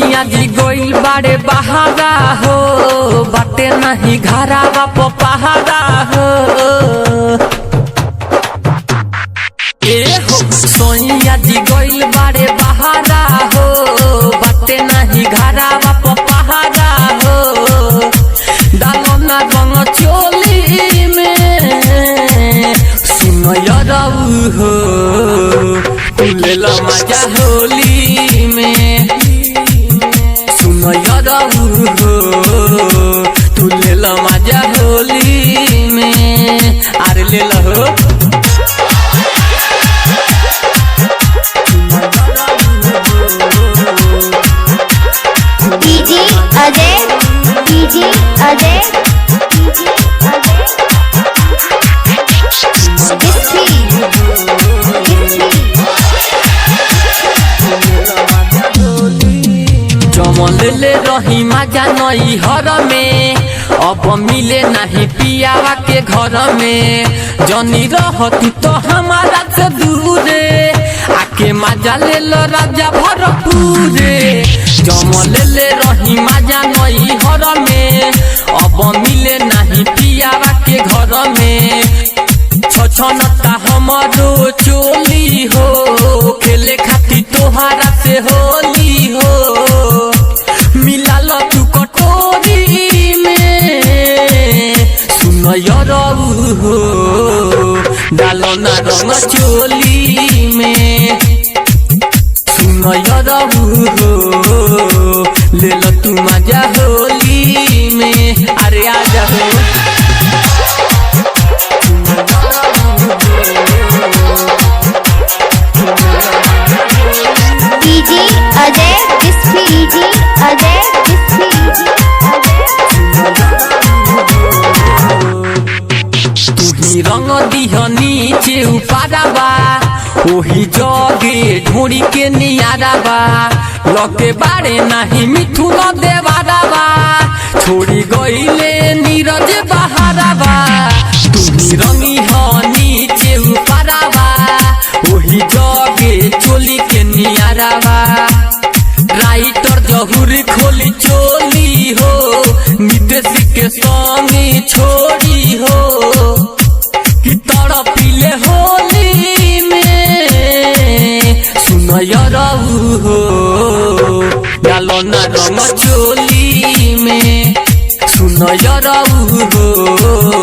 बाड़े बहारा हो बाटे नहीं घरावा पहाड़ा हो ए हो सोनिया जी गोइल बाड़े बहारा हो बाटे नहीं घरावा पहाड़ा हो डालो ना रंग चोली में सुनो यारऊ हो ले लो मजा होली में यारऊ हो तू ले लो मजा होली में अरे ले लो हो डीजे अजय ले रही मजा नई हर में अब मिले नहीं पियावा के घर में जनी रह तू तो हमारा से दूरे आके मजा ले लो राजा भरपूरे जमल ले रही मजा नई हर में अब मिले नहीं पियावा के घर में छछनता हमारो चोली हो खेले खाती तोहारा से होली हो मिला लो तू कटोरी में सुनो यारऊ हो डालो ना रंग चोली में सुनो यारऊ हो ले लो तू मजा होली में अरे आ जाओ डीजे अजय रंग दिह नीचे उपाराबा ओही जगे ढोड़ी के नियाराबा लके बारे नहीं मिठू न देवाराबा छोड़ी गईले नीरज बहाराबा तुम्ही रंगी हो नीचे उपाराबा ओही जगे चोली के नियाराबा राइटर जहुर खोली चोली हो नितेश के संगी छोड़ी हो कि तड़पिले होली में सुनो यारऊ हो डालो ना रंग चोली में सुनो यारऊ हो